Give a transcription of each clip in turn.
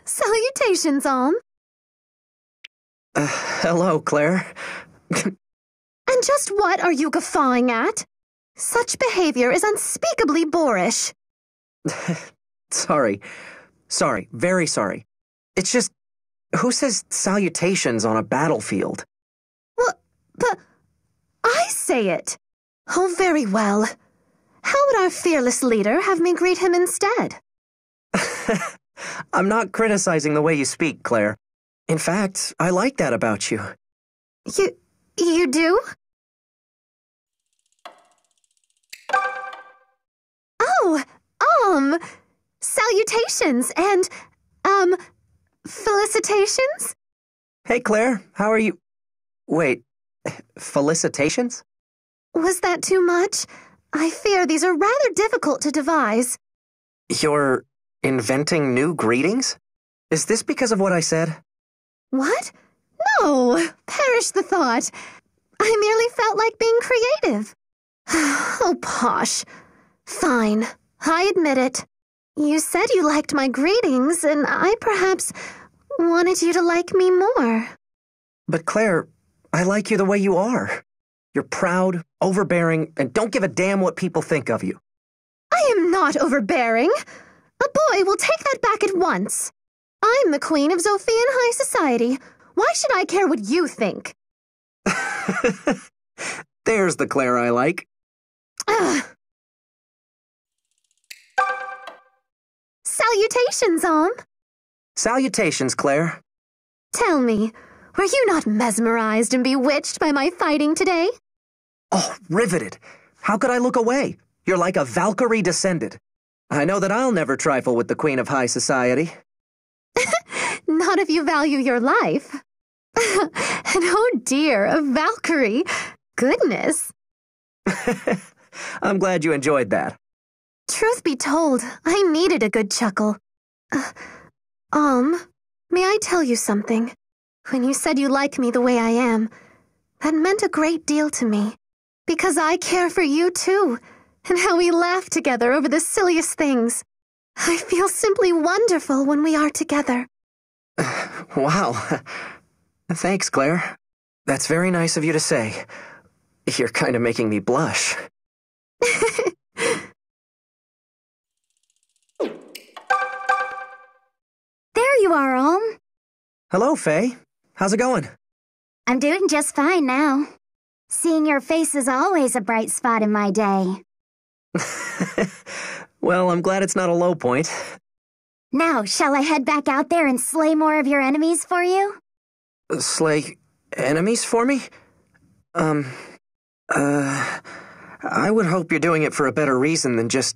Salutations, Alm. Hello, Claire. And just what are you guffawing at? Such behavior is unspeakably boorish. Sorry, very sorry. It's just, who says salutations on a battlefield? Well, but I say it. Oh, very well. How would our fearless leader have me greet him instead? I'm not criticizing the way you speak, Claire. In fact, I like that about you. You do? Oh, salutations and, felicitations? Hey, Claire, how are you? Wait, felicitations? Was that too much? I fear these are rather difficult to devise. You're inventing new greetings? Is this because of what I said? What? No, perish the thought. I merely felt like being creative. Oh, posh. Fine, I admit it. You said you liked my greetings, and I perhaps wanted you to like me more. But Claire, I like you the way you are. You're proud, overbearing, and don't give a damn what people think of you. I am not overbearing. A boy will take that back at once. I'm the queen of Zophian high society. Why should I care what you think? There's the Claire I like. Salutations, Alm. Salutations, Claire. Tell me, were you not mesmerized and bewitched by my fighting today? Oh, riveted. How could I look away? You're like a Valkyrie descended. I know that I'll never trifle with the queen of high society. Not if you value your life. And oh dear, a Valkyrie. Goodness. I'm glad you enjoyed that. Truth be told, I needed a good chuckle. Alm, may I tell you something? When you said you like me the way I am, that meant a great deal to me. Because I care for you too, and how we laugh together over the silliest things. I feel simply wonderful when we are together. Wow. Thanks, Claire. That's very nice of you to say. You're kind of making me blush. There you are, Alm. Hello, Faye. How's it going? I'm doing just fine now. Seeing your face is always a bright spot in my day. Well, I'm glad it's not a low point. Now, shall I head back out there and slay more of your enemies for you? Slay enemies for me? I would hope you're doing it for a better reason than just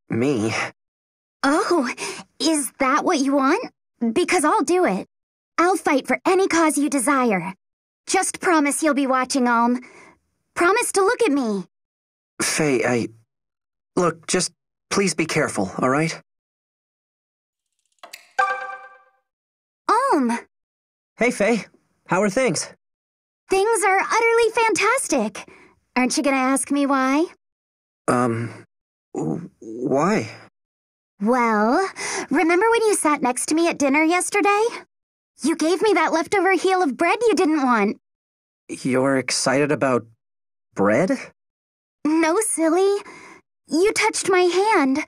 me. Oh, is that what you want? Because I'll do it. I'll fight for any cause you desire. Just promise you'll be watching, Alm. Promise to look at me. Faye, Look, just please be careful, all right? Alm! Hey, Faye. How are things? Things are utterly fantastic. Aren't you gonna ask me why? Why? Well, remember when you sat next to me at dinner yesterday? You gave me that leftover heel of bread you didn't want. You're excited about bread? No, silly. You touched my hand.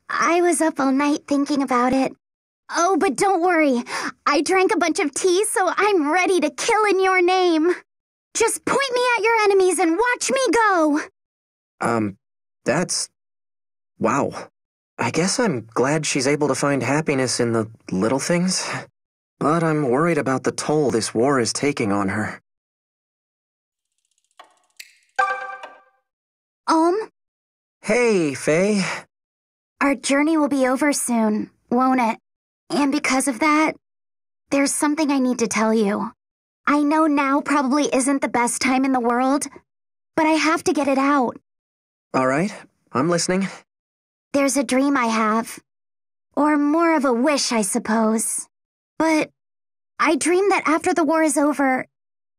I was up all night thinking about it. Oh, but don't worry. I drank a bunch of tea, so I'm ready to kill in your name. Just point me at your enemies and watch me go. That's... Wow. I guess I'm glad she's able to find happiness in the little things. But I'm worried about the toll this war is taking on her. Alm? Hey, Faye. Our journey will be over soon, won't it? And because of that, there's something I need to tell you. I know now probably isn't the best time in the world, but I have to get it out. All right, I'm listening. There's a dream I have. Or more of a wish, I suppose. But I dream that after the war is over,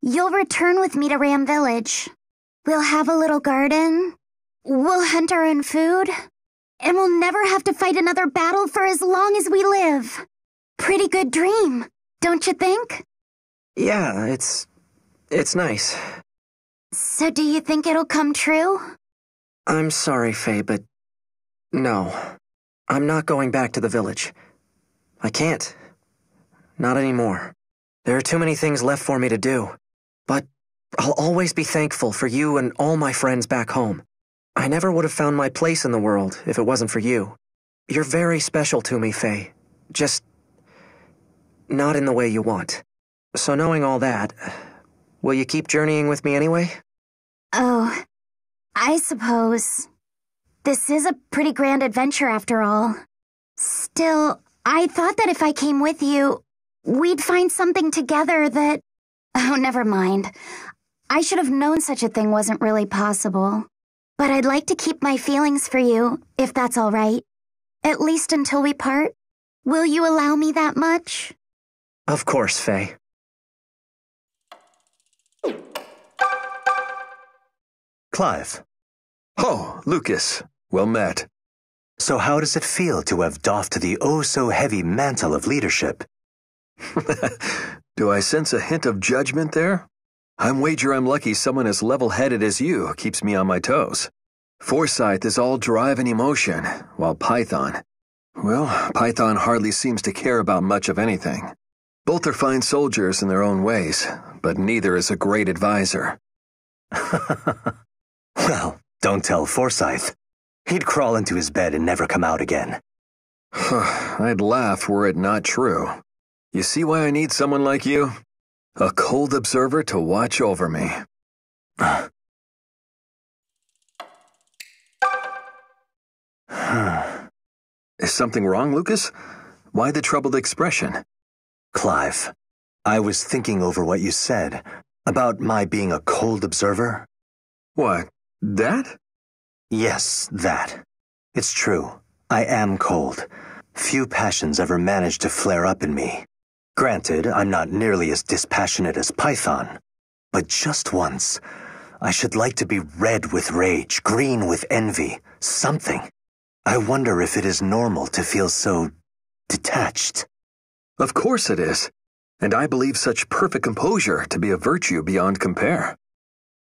you'll return with me to Ram Village. We'll have a little garden, we'll hunt our own food, and we'll never have to fight another battle for as long as we live. pretty good dream, don't you think? Yeah, it's nice. So do you think it'll come true? I'm sorry, Faye, but no. I'm not going back to the village. I can't. Not anymore. There are too many things left for me to do. But I'll always be thankful for you and all my friends back home. I never would have found my place in the world if it wasn't for you. You're very special to me, Faye. Just not in the way you want. So knowing all that, will you keep journeying with me anyway? Oh, I suppose. This is a pretty grand adventure after all. Still, I thought that if I came with you, we'd find something together that... Oh, never mind. I should have known such a thing wasn't really possible. But I'd like to keep my feelings for you, if that's all right. At least until we part. Will you allow me that much? Of course, Faye. Clive. Oh, Lucas. Well met. So how does it feel to have doffed the oh-so-heavy mantle of leadership? Do I sense a hint of judgment there? I'm wager I'm lucky someone as level-headed as you keeps me on my toes. Forsyth is all drive and emotion, while Python... Well, Python hardly seems to care about much of anything. Both are fine soldiers in their own ways, but neither is a great advisor. Well, don't tell Forsyth. He'd crawl into his bed and never come out again. I'd laugh were it not true. You see why I need someone like you? A cold observer to watch over me. Is something wrong, Lucas? Why the troubled expression? Clive, I was thinking over what you said about my being a cold observer. What, that? Yes, that. It's true. I am cold. Few passions ever manage to flare up in me. Granted, I'm not nearly as dispassionate as Python. But just once, I should like to be red with rage, green with envy, something. I wonder if it is normal to feel so detached. Of course it is. And I believe such perfect composure to be a virtue beyond compare.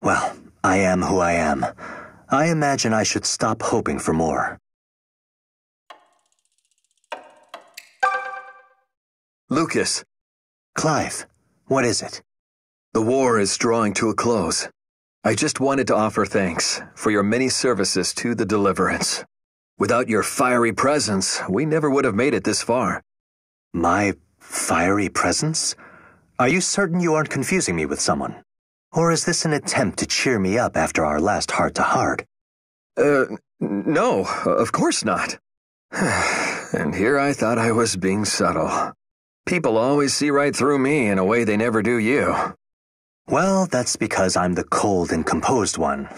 Well, I am who I am. I imagine I should stop hoping for more. Lucas. Clive, what is it? The war is drawing to a close. I just wanted to offer thanks for your many services to the Deliverance. Without your fiery presence, we never would have made it this far. My fiery presence? Are you certain you aren't confusing me with someone? Or is this an attempt to cheer me up after our last heart-to-heart? No, of course not. And here I thought I was being subtle. People always see right through me in a way they never do you. Well, that's because I'm the cold and composed one.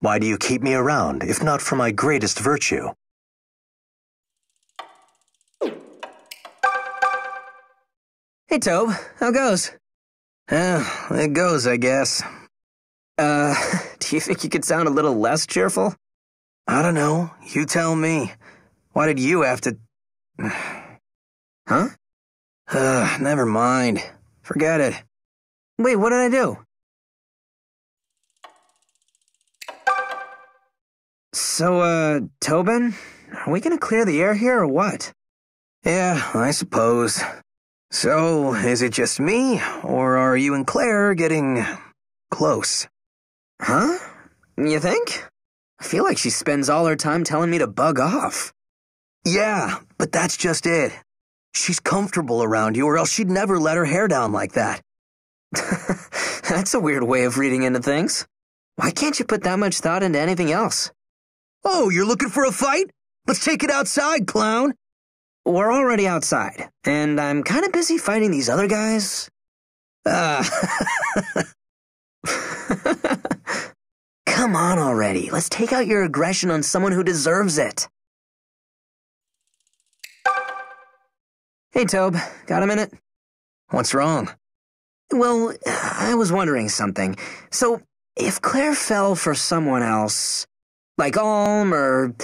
Why do you keep me around, if not for my greatest virtue? Hey, Tob. How goes? It goes, I guess. Do you think you could sound a little less cheerful? I don't know. You tell me. Why did you have to... Huh? Never mind. Forget it. Wait, what did I do? So, Tobin? Are we gonna clear the air here or what? Yeah, I suppose. So, is it just me, or are you and Claire getting... close? Huh? You think? I feel like she spends all her time telling me to bug off. Yeah, but that's just it. She's comfortable around you, or else she'd never let her hair down like that. That's a weird way of reading into things. Why can't you put that much thought into anything else? Oh, you're looking for a fight? Let's take it outside, clown. We're already outside, and I'm kind of busy fighting these other guys. Come on already. Let's take out your aggression on someone who deserves it. Hey, Tob. Got a minute? What's wrong? Well, I was wondering something. So, if Claire fell for someone else, like Alm or,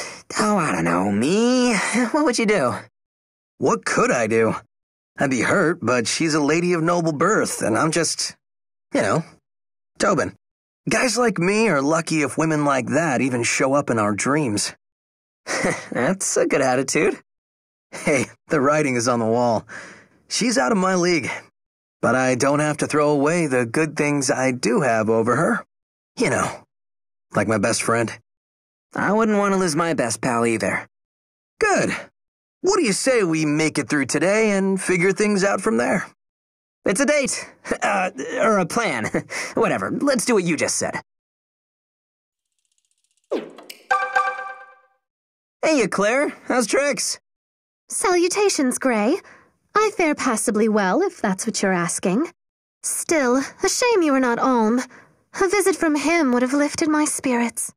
oh, I don't know, me, what would you do? What could I do? I'd be hurt, but she's a lady of noble birth, and I'm just, Tobin. Guys like me are lucky if women like that even show up in our dreams. That's a good attitude. Hey, the writing is on the wall. She's out of my league. But I don't have to throw away the good things I do have over her. Like my best friend. I wouldn't want to lose my best pal either. Good. What do you say we make it through today and figure things out from there? It's a date. Or a plan. Whatever, let's do what you just said. Hey, Claire. How's tricks? Salutations, Gray. I fare passably well, if that's what you're asking. Still, a shame you were not Alm. A visit from him would have lifted my spirits.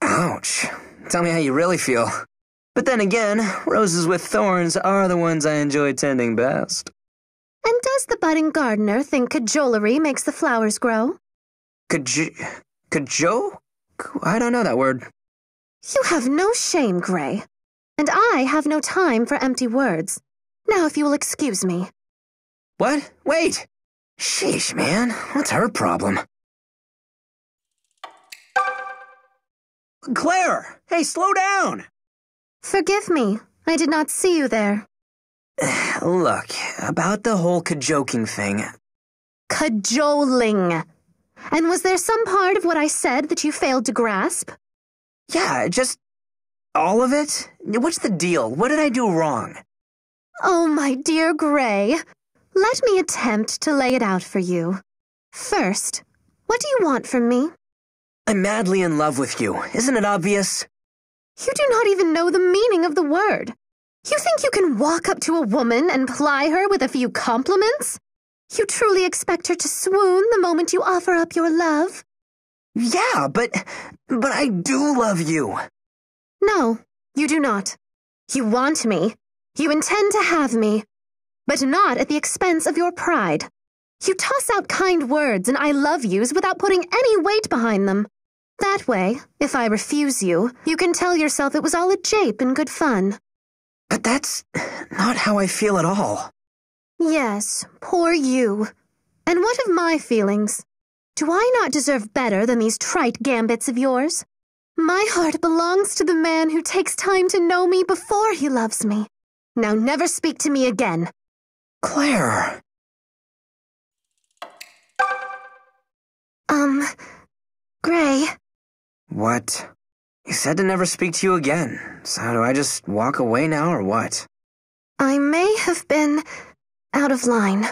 Ouch. Tell me how you really feel. But then again, roses with thorns are the ones I enjoy tending best. And does the budding gardener think cajolery makes the flowers grow? Cajo? I don't know that word. You have no shame, Gray. And I have no time for empty words. Now, if you will excuse me. What? Wait! Sheesh, man. What's her problem? Claire! Hey, slow down! Forgive me. I did not see you there. Look, about the whole cajoking thing. Cajoling. And was there some part of what I said that you failed to grasp? Yeah, just all of it? What's the deal? What did I do wrong? Oh, my dear Gray. Let me attempt to lay it out for you. First, what do you want from me? I'm madly in love with you. Isn't it obvious? You do not even know the meaning of the word. You think you can walk up to a woman and ply her with a few compliments? You truly expect her to swoon the moment you offer up your love? Yeah, but I do love you. No, you do not. You want me. You intend to have me. But not at the expense of your pride. You toss out kind words and I love yous without putting any weight behind them. That way, if I refuse you, you can tell yourself it was all a jape and good fun. But that's not how I feel at all. Yes, poor you. And what of my feelings? Do I not deserve better than these trite gambits of yours? My heart belongs to the man who takes time to know me before he loves me. Now never speak to me again. Claire. Gray. What? You said to never speak to you again, so do I just walk away now or what? I may have been out of line.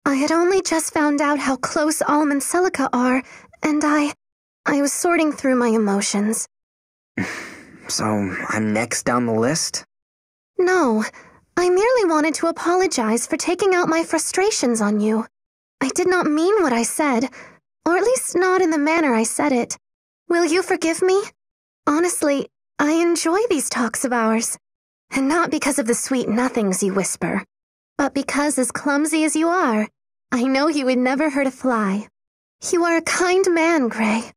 I had only just found out how close Alm and Celica are, and I was sorting through my emotions. So I'm next down the list? No, I merely wanted to apologize for taking out my frustrations on you. I did not mean what I said, or at least not in the manner I said it. Will you forgive me? Honestly, I enjoy these talks of ours. And not because of the sweet nothings you whisper, but because, as clumsy as you are, I know you would never hurt a fly. You are a kind man, Gray,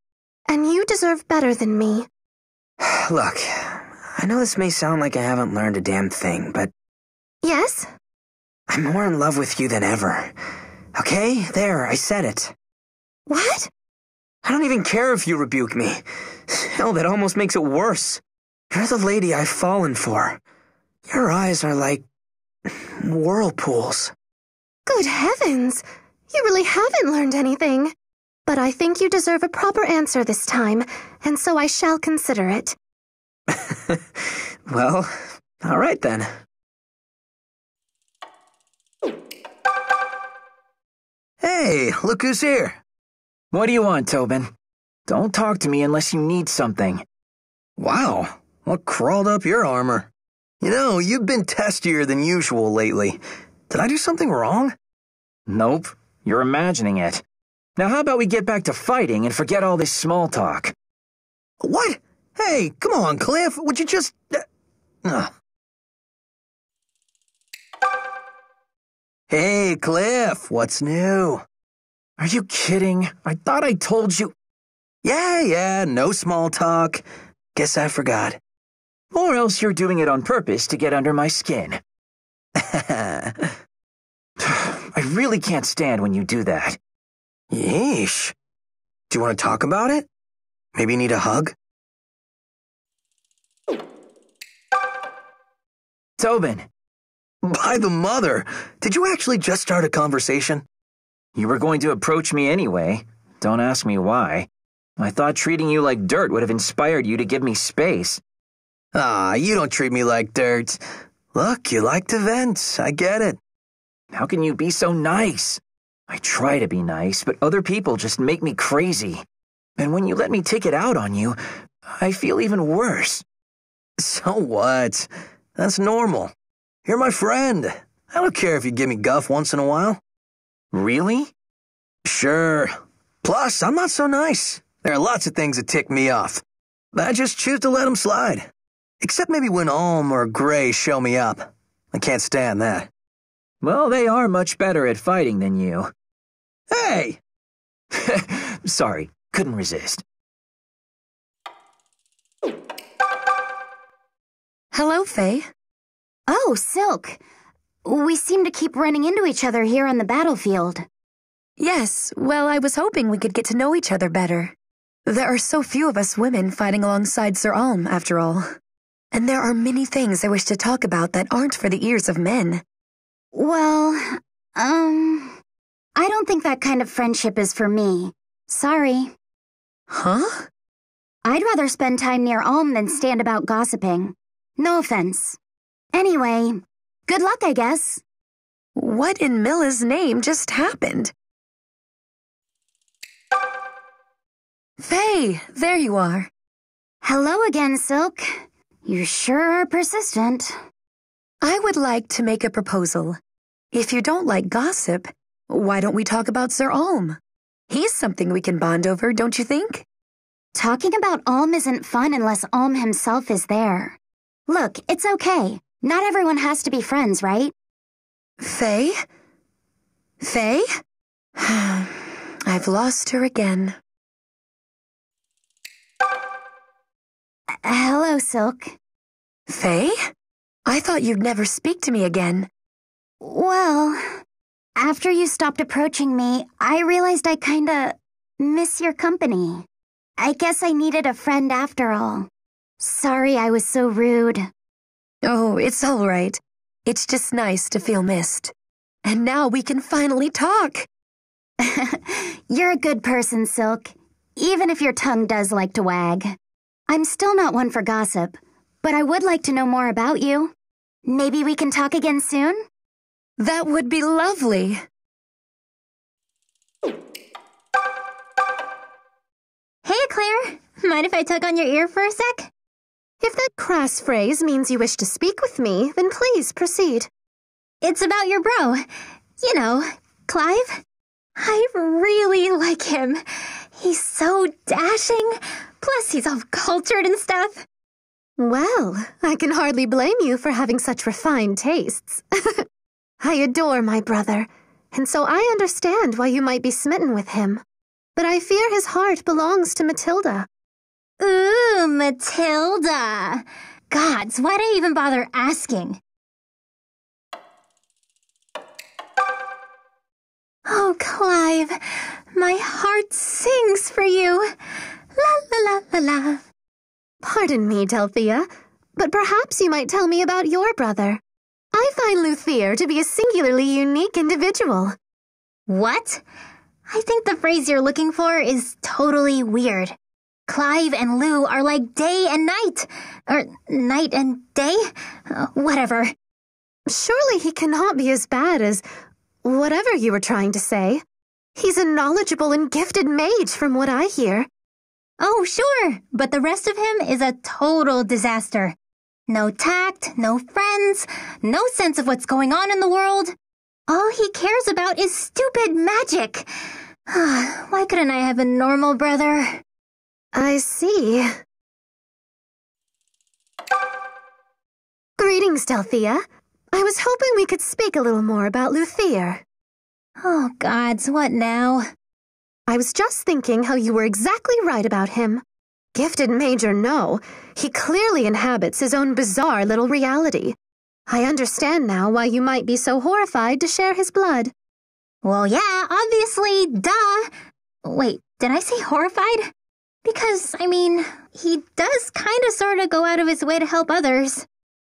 and you deserve better than me. Look, I know this may sound like I haven't learned a damn thing, but... Yes? I'm more in love with you than ever. Okay, there, I said it. What? I don't even care if you rebuke me. Hell, that almost makes it worse. You're the lady I've fallen for. Your eyes are like whirlpools. Good heavens! You really haven't learned anything. But I think you deserve a proper answer this time, and so I shall consider it. Well, all right then. Hey, look who's here. What do you want, Tobin? Don't talk to me unless you need something. Wow, what crawled up your armor? You've been testier than usual lately. Did I do something wrong? Nope, you're imagining it. Now how about we get back to fighting and forget all this small talk? What? Hey, come on, Cliff, would you just... Hey, Cliff, what's new? Are you kidding? I thought I told you... Yeah, no small talk. Guess I forgot. Or else you're doing it on purpose to get under my skin. really can't stand when you do that. Yeesh. Do you want to talk about it? Maybe you need a hug? Tobin, By the mother, did you actually just start a conversation? you were going to approach me anyway. Don't ask me why. I thought treating you like dirt would have inspired you to give me space. Ah, you don't treat me like dirt. Look, you like to vent. I get it. How can you be so nice? I try to be nice, but other people just make me crazy. And when you let me take it out on you, I feel even worse. So what? That's normal. You're my friend. I don't care if you give me guff once in a while. Really? Sure. Plus, I'm not so nice. There are lots of things that tick me off. I just choose to let them slide. Except maybe when Alm or Gray show me up. I can't stand that. Well, they are much better at fighting than you. Hey! Sorry, couldn't resist. Hello, Faye. Oh, Silque. We seem to keep running into each other here on the battlefield. Yes, well, I was hoping we could get to know each other better. There are so few of us women fighting alongside Sir Alm, after all. And there are many things I wish to talk about that aren't for the ears of men. Well, I don't think that kind of friendship is for me. Sorry. Huh? I'd rather spend time near Alm than stand about gossiping. No offense. Anyway, good luck, I guess. What in Milla's name just happened? Faye, there you are. Hello again, Silque. You sure are persistent. I would like to make a proposal. If you don't like gossip, why don't we talk about Sir Alm? He's something we can bond over, don't you think? Talking about Alm isn't fun unless Alm himself is there. Look, it's okay. Not everyone has to be friends, right? Faye? Faye? I've lost her again. Hello, Silque. Faye? I thought you'd never speak to me again. Well, after you stopped approaching me, I realized I kinda miss your company. I guess I needed a friend after all. Sorry I was so rude. Oh, it's all right. It's just nice to feel missed. And now we can finally talk. You're a good person, Silque, even if your tongue does like to wag. I'm still not one for gossip, but I would like to know more about you. Maybe we can talk again soon? That would be lovely. Hey, Claire. Mind if I tug on your ear for a sec? If that crass phrase means you wish to speak with me, then please proceed. It's about your bro. You know, Clive. I really like him. He's so dashing. Plus, he's all cultured and stuff. Well, I can hardly blame you for having such refined tastes. I adore my brother, and so I understand why you might be smitten with him. But I fear his heart belongs to Matilda. Ooh, Matilda. Gods, why'd I even bother asking? Oh, Clive, my heart sings for you. La la la la la. Pardon me, Delthea, but perhaps you might tell me about your brother. I find Luthier to be a singularly unique individual. What? I think the phrase you're looking for is totally weird. Clive and Lou are like day and night. Or night and day? Whatever. Surely he cannot be as bad as whatever you were trying to say. He's a knowledgeable and gifted mage from what I hear. Oh, sure, but the rest of him is a total disaster. No tact, no friends, no sense of what's going on in the world. All he cares about is stupid magic. Why couldn't I have a normal brother? I see. Greetings, Delthea. I was hoping we could speak a little more about Luthier. Oh, gods, what now? I was just thinking how you were exactly right about him. Gifted mage or no, he clearly inhabits his own bizarre little reality. I understand now why you might be so horrified to share his blood. Well, yeah, obviously, duh. Wait, did I say horrified? Because, he does kinda sorta go out of his way to help others.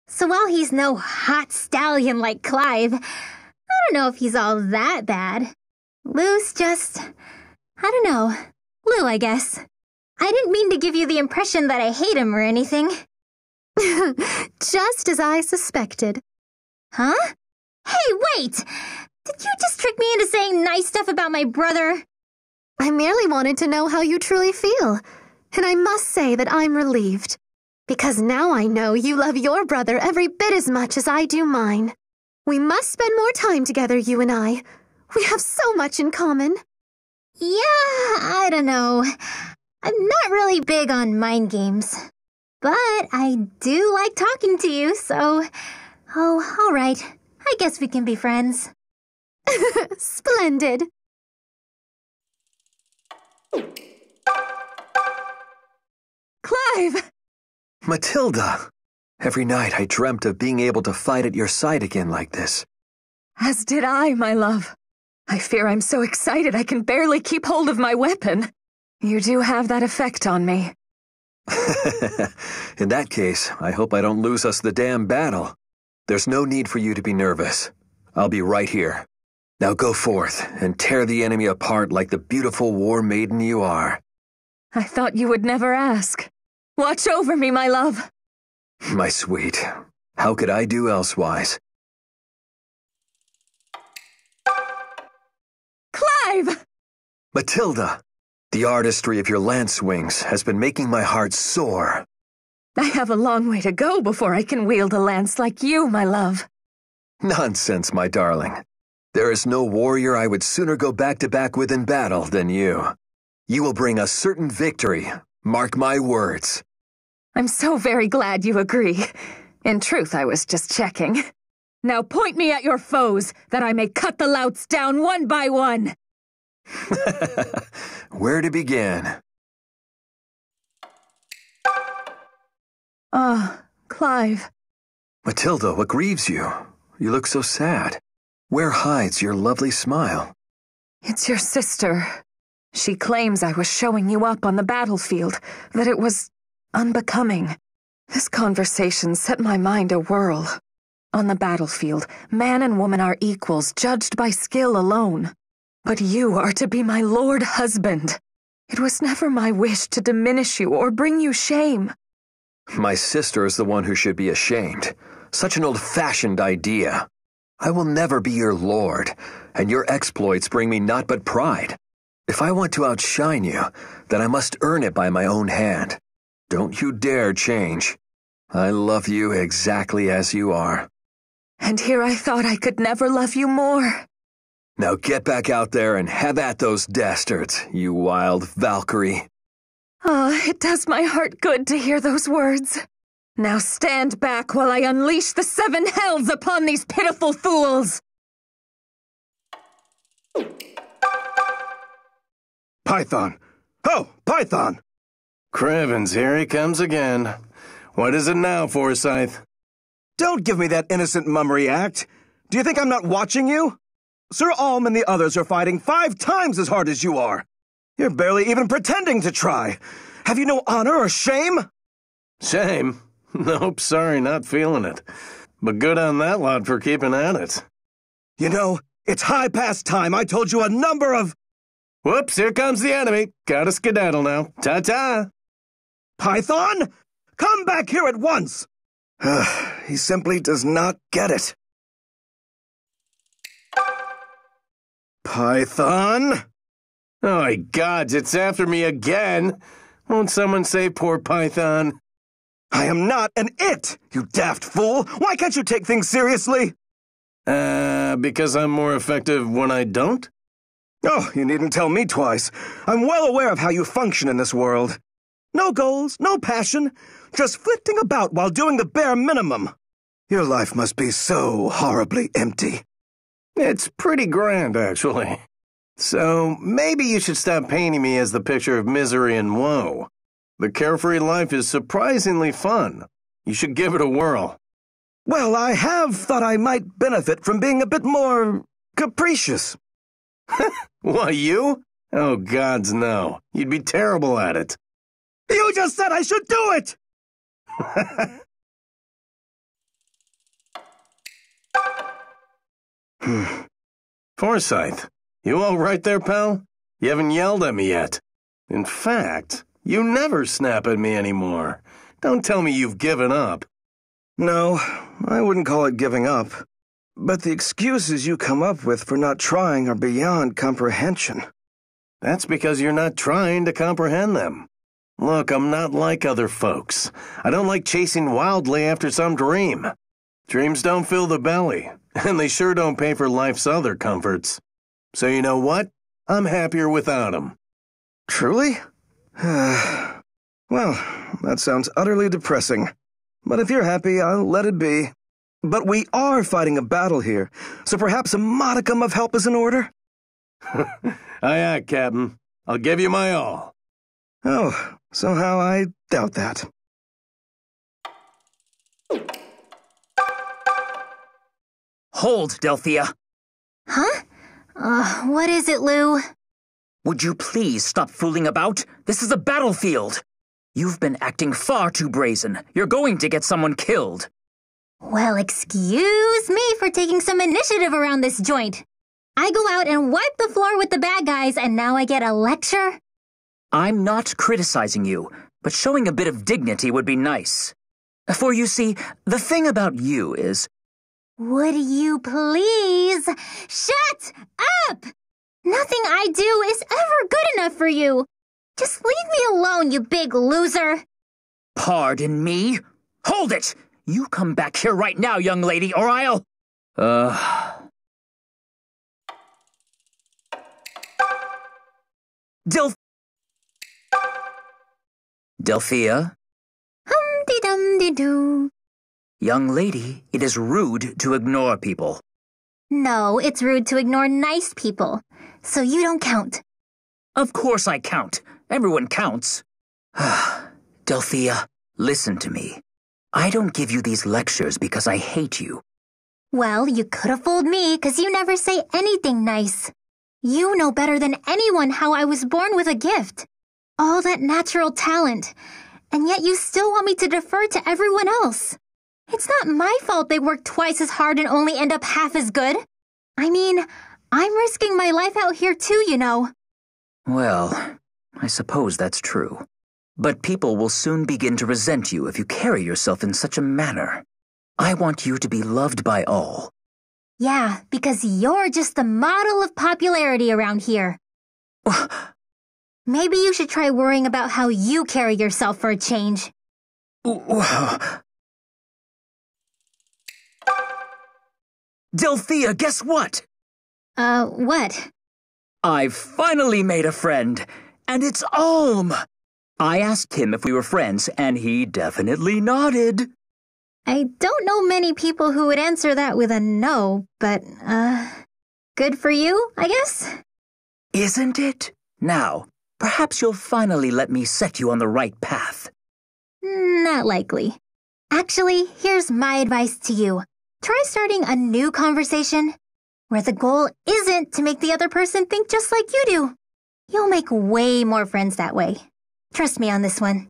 So while he's no hot stallion like Clive, I don't know if he's all that bad. Lou's just... I don't know. Lou, I guess. I didn't mean to give you the impression that I hate him or anything. Just as I suspected. Huh? Hey, wait! Did you just trick me into saying nice stuff about my brother? I merely wanted to know how you truly feel. And I must say that I'm relieved. Because now I know you love your brother every bit as much as I do mine. We must spend more time together, you and I. We have so much in common. Yeah, I don't know. I'm not really big on mind games. But I do like talking to you, so... Oh, all right. I guess we can be friends. Splendid. Clive! Matilda! Every night I dreamt of being able to fight at your side again like this. As did I, my love. I fear I'm so excited I can barely keep hold of my weapon. You do have that effect on me. In that case, I hope I don't lose us the damn battle. There's no need for you to be nervous. I'll be right here. Now go forth and tear the enemy apart like the beautiful war maiden you are. I thought you would never ask. Watch over me, my love. My sweet, how could I do elsewise? Clive! Matilda, the artistry of your lance wings has been making my heart soar. I have a long way to go before I can wield a lance like you, my love. Nonsense, my darling. There is no warrior I would sooner go back-to-back with in battle than you. You will bring us certain victory. Mark my words. I'm so very glad you agree. In truth, I was just checking. Now point me at your foes, that I may cut the louts down one by one. Where to begin? Clive. Matilda, what grieves you? You look so sad. Where hides your lovely smile? It's your sister. She claims I was showing you up on the battlefield, that it was unbecoming. This conversation set my mind awhirl. On the battlefield, man and woman are equals, judged by skill alone. But you are to be my lord husband. It was never my wish to diminish you or bring you shame. My sister is the one who should be ashamed. Such an old-fashioned idea. I will never be your lord, and your exploits bring me naught but pride. If I want to outshine you, then I must earn it by my own hand. Don't you dare change. I love you exactly as you are. And here I thought I could never love you more. Now get back out there and have at those dastards, you wild Valkyrie. It does my heart good to hear those words. Now stand back while I unleash the 7 hells upon these pitiful fools. Python! Oh, Python! Crevens, here he comes again. What is it now, Forsyth? Don't give me that innocent mummery act. Do you think I'm not watching you? Sir Alm and the others are fighting 5 times as hard as you are. You're barely even pretending to try. Have you no honor or shame? Shame? Nope, sorry, not feeling it. But good on that lot for keeping at it. You know, it's high past time I told you a number of... Whoops, here comes the enemy. Gotta skedaddle now. Ta-ta! Python? Come back here at once! He simply does not get it. Python? Oh my gods, it's after me again. Won't someone save poor Python? I am not an it, you daft fool! Why can't you take things seriously? Because I'm more effective when I don't? Oh, you needn't tell me twice. I'm well aware of how you function in this world. No goals, no passion, just flitting about while doing the bare minimum. Your life must be so horribly empty. It's pretty grand, actually. So maybe you should stop painting me as the picture of misery and woe. The carefree life is surprisingly fun. You should give it a whirl. Well, I have thought I might benefit from being a bit more capricious. What, you? Oh, gods, no. You'd be terrible at it. You just said I should do it! Forsyth, you all right there, pal? You haven't yelled at me yet. In fact, you never snap at me anymore. Don't tell me you've given up. No, I wouldn't call it giving up. But the excuses you come up with for not trying are beyond comprehension. That's because you're not trying to comprehend them. Look, I'm not like other folks. I don't like chasing wildly after some dream. Dreams don't fill the belly, and they sure don't pay for life's other comforts. So you know what? I'm happier without them. Truly? Well, that sounds utterly depressing. But if you're happy, I'll let it be. But we are fighting a battle here, so perhaps a modicum of help is in order? Aye, Captain. I'll give you my all. Oh, somehow I doubt that. Hold, Delthea. Huh? What is it, Lou? Would you please stop fooling about? This is a battlefield. You've been acting far too brazen. You're going to get someone killed. Well, excuse me for taking some initiative around this joint. I go out and wipe the floor with the bad guys, and now I get a lecture? I'm not criticizing you, but showing a bit of dignity would be nice. For you see, the thing about you is... Would you please shut up? Nothing I do is ever good enough for you. Just leave me alone, you big loser. Pardon me? Hold it! You come back here right now, young lady, or I'll... Delthea? Hum-de-dum-de-doo. Young lady, it is rude to ignore people. No, it's rude to ignore nice people. So you don't count. Of course I count. Everyone counts. Delthea, listen to me. I don't give you these lectures because I hate you. Well, you could have fooled me because you never say anything nice. You know better than anyone how I was born with a gift. All that natural talent. And yet you still want me to defer to everyone else. It's not my fault they work twice as hard and only end up half as good. I mean, I'm risking my life out here too, you know. Well, I suppose that's true. But people will soon begin to resent you if you carry yourself in such a manner. I want you to be loved by all. Yeah, because you're just the model of popularity around here. Maybe you should try worrying about how you carry yourself for a change. Delthea, guess what? What? I've finally made a friend, and it's Alm. I asked him if we were friends, and he definitely nodded. I don't know many people who would answer that with a no, but, good for you, I guess? Isn't it? Now, perhaps you'll finally let me set you on the right path. Not likely. Actually, here's my advice to you. Try starting a new conversation, where the goal isn't to make the other person think just like you do. You'll make way more friends that way. Trust me on this one.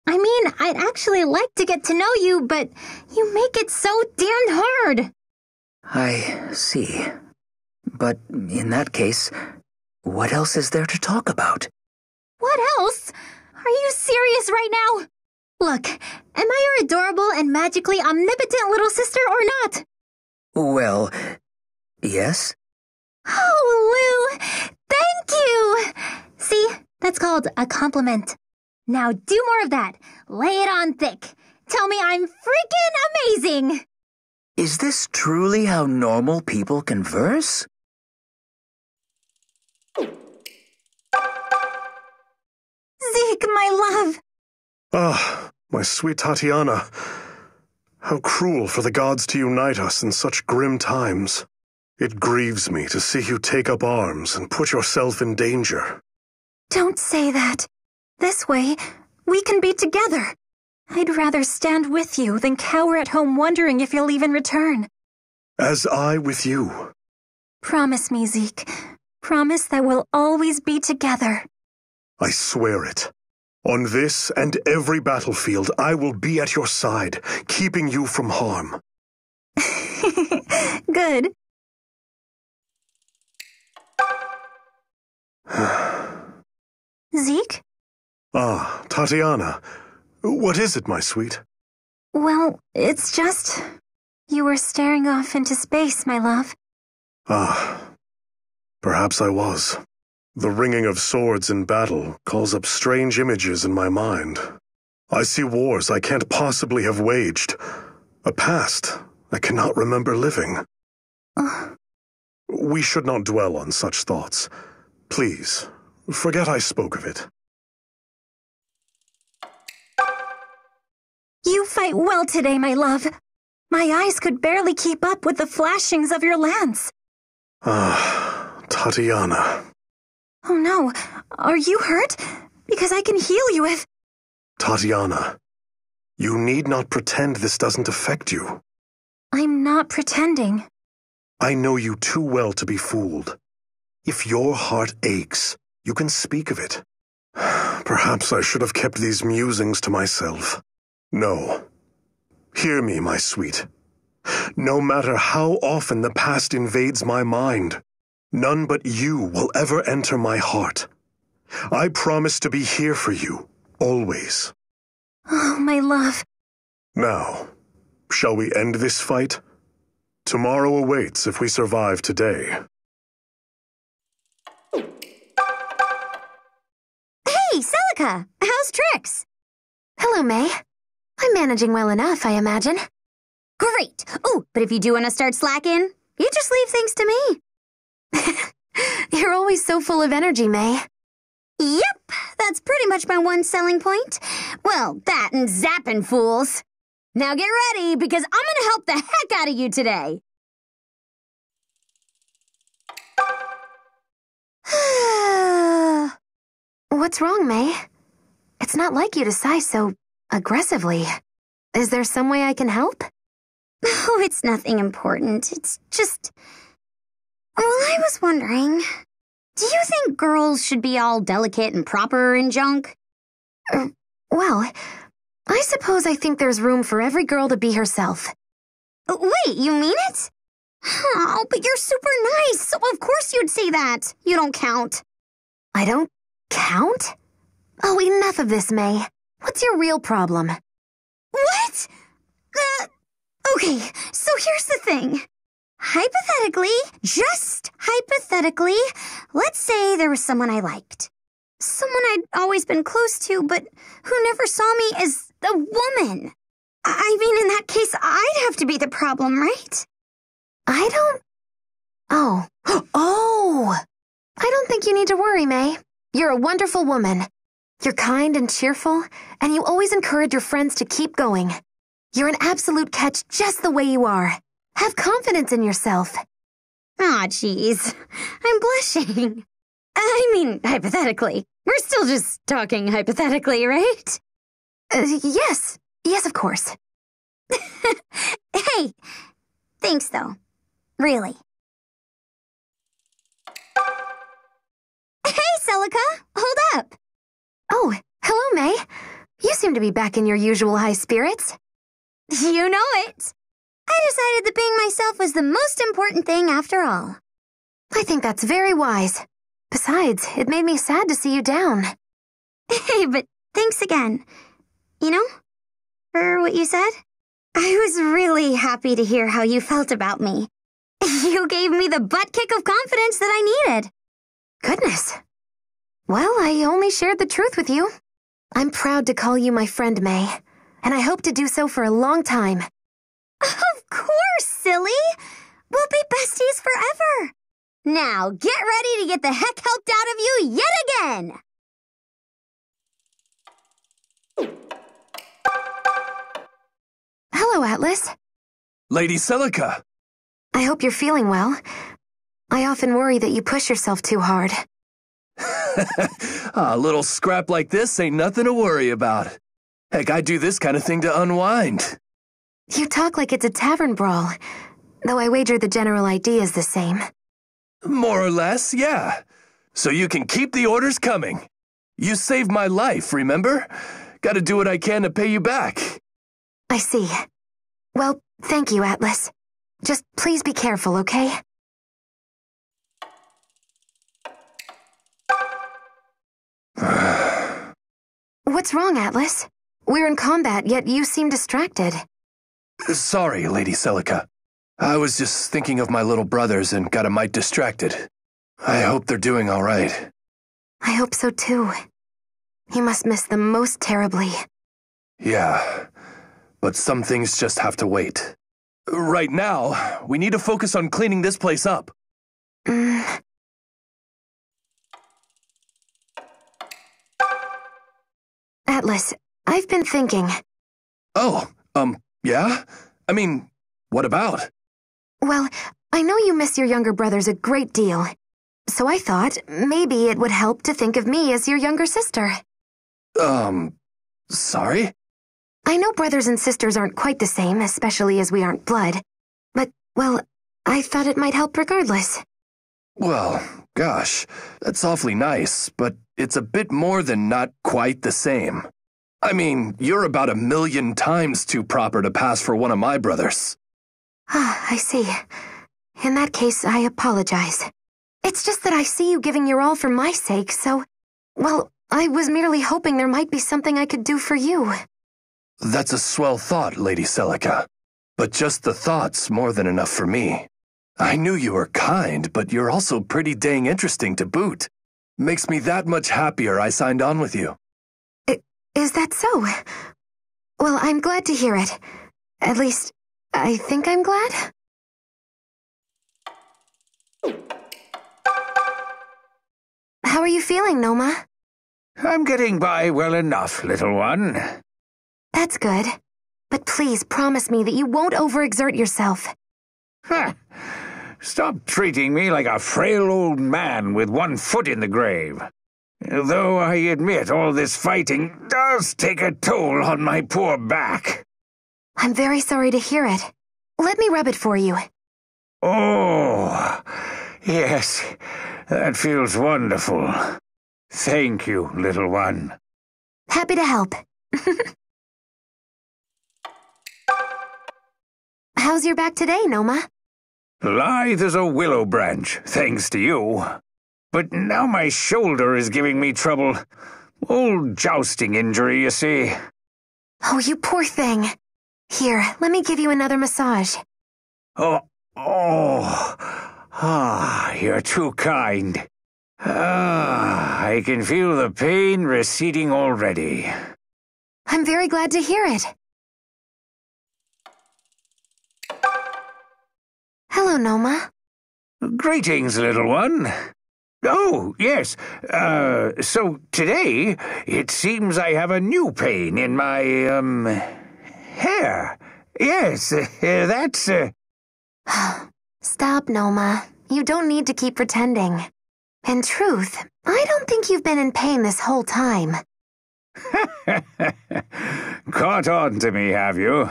I mean, I'd actually like to get to know you, but you make it so damned hard. I see. But in that case, what else is there to talk about? What else? Are you serious right now? Look, am I your adorable and magically omnipotent little sister or not? Well, yes. Oh, Lou, thank you! See, that's called a compliment. Now do more of that. Lay it on thick. Tell me I'm freaking amazing! Is this truly how normal people converse? Zeke, my love! Ah, my sweet Tatiana. How cruel for the gods to unite us in such grim times. It grieves me to see you take up arms and put yourself in danger. Don't say that. This way, we can be together. I'd rather stand with you than cower at home wondering if you'll even return. As I with you. Promise me, Zeke. Promise that we'll always be together. I swear it. On this and every battlefield, I will be at your side, keeping you from harm. Good. Zeke? Ah, Tatiana. What is it, my sweet? Well, it's just... You were staring off into space, my love. Ah, perhaps I was. The ringing of swords in battle calls up strange images in my mind. I see wars I can't possibly have waged. A past I cannot remember living. We should not dwell on such thoughts. Please, forget I spoke of it. You fight well today, my love. My eyes could barely keep up with the flashings of your lance. Ah, Tatiana. Oh no, are you hurt? Because I can heal you if... Tatiana, you need not pretend this doesn't affect you. I'm not pretending. I know you too well to be fooled. If your heart aches, you can speak of it. Perhaps I should have kept these musings to myself. No. Hear me, my sweet. No matter how often the past invades my mind, none but you will ever enter my heart. I promise to be here for you, always. Oh, my love. Now, shall we end this fight? Tomorrow awaits if we survive today. Hey, Celica! How's tricks? Hello, Mae. I'm managing well enough, I imagine. Great! Oh, but if you do want to start slacking, you just leave things to me. You're always so full of energy, Mae. Yep, that's pretty much my one selling point. Well, that and zapping fools. Now get ready, because I'm gonna help the heck out of you today. What's wrong, Mae? It's not like you to sigh so aggressively. Is there some way I can help? Oh, it's nothing important. It's just... Well, I was wondering, do you think girls should be all delicate and proper and junk? Well, I suppose I think there's room for every girl to be herself. Wait, you mean it? Oh, but you're super nice, so of course you'd say that. You don't count. I don't count? Oh, enough of this, Mae. What's your real problem? What? Okay, so here's the thing. Hypothetically, just hypothetically, let's say there was someone I liked. Someone I'd always been close to, but who never saw me as a woman. I mean, in that case, I'd have to be the problem, right? I don't... Oh. Oh! I don't think you need to worry, Mae. You're a wonderful woman. You're kind and cheerful, and you always encourage your friends to keep going. You're an absolute catch just the way you are. Have confidence in yourself. Aw, jeez. I'm blushing. I mean, hypothetically. We're still just talking hypothetically, right? Yes. Yes, of course. Hey, thanks, though. Really. Hey, Celica, hold up. Oh, hello, Mae. You seem to be back in your usual high spirits. You know it. I decided that being myself was the most important thing after all. I think that's very wise. Besides, it made me sad to see you down. Hey, but thanks again. You know, for what you said, I was really happy to hear how you felt about me. You gave me the butt kick of confidence that I needed. Goodness. Well, I only shared the truth with you. I'm proud to call you my friend, Mae, and I hope to do so for a long time. Of course, silly. We'll be besties forever. Now, get ready to get the heck helped out of you yet again. Hello, Atlas. Lady Celica! I hope you're feeling well. I often worry that you push yourself too hard. A little scrap like this ain't nothing to worry about. Heck, I do this kind of thing to unwind. You talk like it's a tavern brawl, though I wager the general idea is the same. More or less, yeah. So you can keep the orders coming. You saved my life, remember? Gotta do what I can to pay you back. I see. Well, thank you, Atlas. Just please be careful, okay? What's wrong, Atlas? We're in combat, yet you seem distracted. Sorry, Lady Celica. I was just thinking of my little brothers and got a mite distracted. I hope they're doing all right. I hope so too. You must miss them most terribly. Yeah, but some things just have to wait. Right now, we need to focus on cleaning this place up. Atlas, I've been thinking. Oh, yeah? I mean, what about? Well, I know you miss your younger brothers a great deal. So I thought maybe it would help to think of me as your younger sister. Sorry? I know brothers and sisters aren't quite the same, especially as we aren't blood. But, well, I thought it might help regardless. Well, gosh, that's awfully nice, but it's a bit more than not quite the same. I mean, you're about 1,000,000 times too proper to pass for one of my brothers. Ah, I see. In that case, I apologize. It's just that I see you giving your all for my sake, so... Well, I was merely hoping there might be something I could do for you. That's a swell thought, Lady Celica. But just the thought's more than enough for me. I knew you were kind, but you're also pretty dang interesting to boot. Makes me that much happier I signed on with you. Is that so? Well, I'm glad to hear it. At least, I think I'm glad. How are you feeling, Nomah? I'm getting by well enough, little one. That's good. But please promise me that you won't overexert yourself. Ha! Stop treating me like a frail old man with one foot in the grave. Though I admit all this fighting does take a toll on my poor back. I'm very sorry to hear it. Let me rub it for you. Oh, yes, that feels wonderful. Thank you, little one. Happy to help. How's your back today, Nomah? Lithe as a willow branch, thanks to you. But now my shoulder is giving me trouble. Old jousting injury, you see. Oh, you poor thing. Here, let me give you another massage. You're too kind. I can feel the pain receding already. I'm very glad to hear it. Hello, Nomah. Greetings, little one. Oh, yes. So today, it seems I have a new pain in my, hair. Yes, that's, Stop, Nomah. You don't need to keep pretending. In truth, I don't think you've been in pain this whole time. Caught on to me, have you?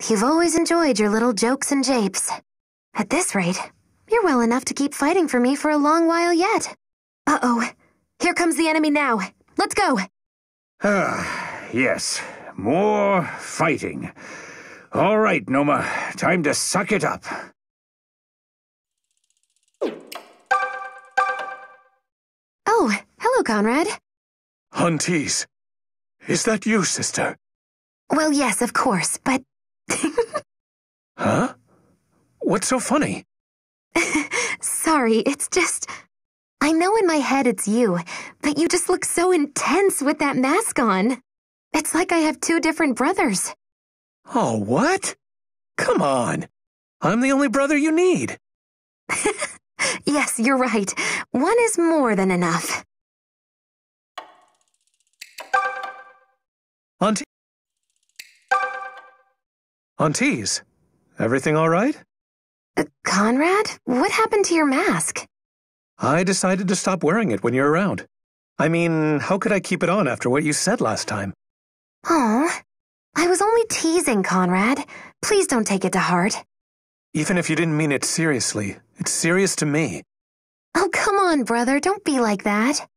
You've always enjoyed your little jokes and japes. At this rate, you're well enough to keep fighting for me for a long while yet. Uh-oh. Here comes the enemy now. Let's go. Yes. More fighting. All right, Nomah. Time to suck it up. Oh, hello, Conrad. Hunties. Is that you, sister? Well, yes, of course, but... Huh? What's so funny? Sorry, it's just... I know in my head it's you, but you just look so intense with that mask on. It's like I have two different brothers. Oh, what? Come on. I'm the only brother you need. Yes, you're right. One is more than enough. Aunties, everything all right? Conrad, what happened to your mask? I decided to stop wearing it when you're around. I mean, how could I keep it on after what you said last time? Oh, I was only teasing, Conrad. Please don't take it to heart. Even if you didn't mean it seriously, it's serious to me. Oh, come on, brother, don't be like that.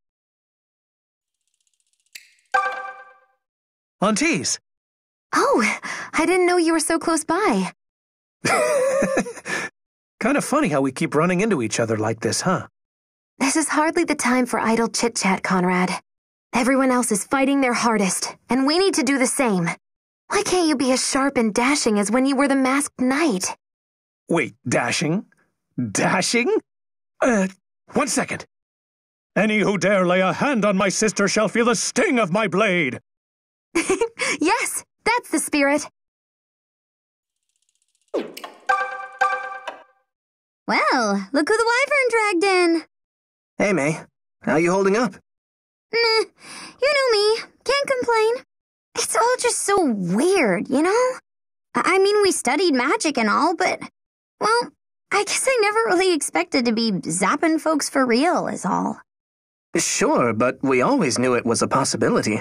Aunties! Oh, I didn't know you were so close by. Kind of funny how we keep running into each other like this, huh? This is hardly the time for idle chit-chat, Conrad. Everyone else is fighting their hardest, and we need to do the same. Why can't you be as sharp and dashing as when you were the masked knight? Wait, dashing? Dashing? 1 second. Any who dare lay a hand on my sister shall feel the sting of my blade. Yes, that's the spirit. Well, look who the wyvern dragged in. Hey, Mae. How you holding up? You know me. Can't complain. It's all just so weird, you know? I mean, we studied magic and all, but, well, I guess I never really expected to be zapping folks for real, is all. Sure, but we always knew it was a possibility.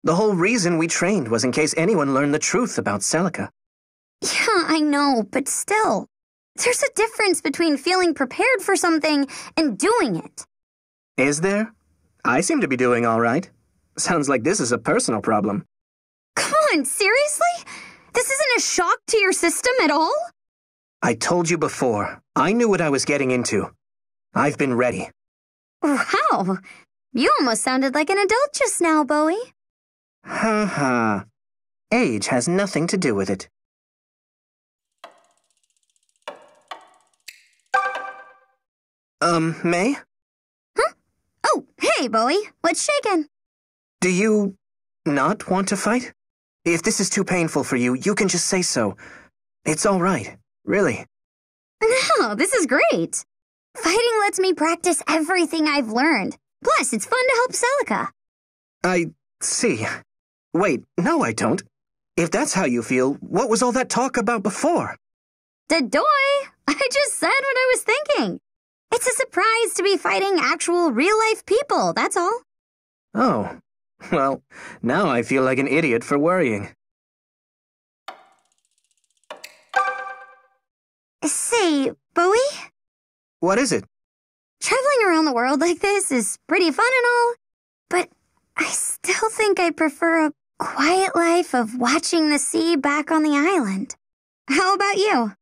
The whole reason we trained was in case anyone learned the truth about Celica. Yeah, I know, but still. There's a difference between feeling prepared for something and doing it. Is there? I seem to be doing all right. Sounds like this is a personal problem. Come on, seriously? This isn't a shock to your system at all? I told you before, I knew what I was getting into. I've been ready. Wow. You almost sounded like an adult just now, Boey. Ha ha. Age has nothing to do with it. Mae? Huh? Oh, hey, Boey. What's shaking? Do you not want to fight? If this is too painful for you, you can just say so. It's all right, really. No, this is great. Fighting lets me practice everything I've learned. Plus, it's fun to help Celica. I see. Wait, no, I don't. If that's how you feel, what was all that talk about before? Dadoy! I just said what I was thinking. It's a surprise to be fighting actual real-life people, that's all. Oh, well, now I feel like an idiot for worrying. Say, Boey? What is it? Traveling around the world like this is pretty fun and all, but I still think I prefer a quiet life of watching the sea back on the island. How about you?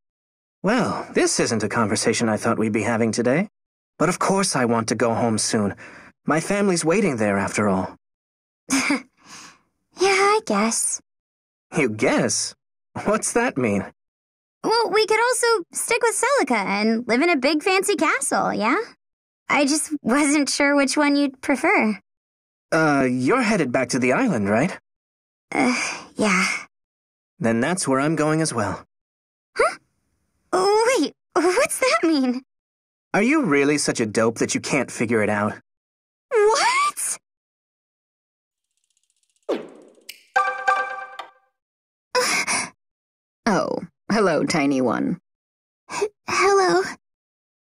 Well, this isn't a conversation I thought we'd be having today. But of course I want to go home soon. My family's waiting there, after all. Yeah, I guess. You guess? What's that mean? Well, we could also stick with Celica and live in a big fancy castle, yeah? I just wasn't sure which one you'd prefer. You're headed back to the island, right? Yeah. Then that's where I'm going as well. Huh? Oh, wait, what's that mean? Are you really such a dope that you can't figure it out? What? Oh, hello, tiny one. Hello.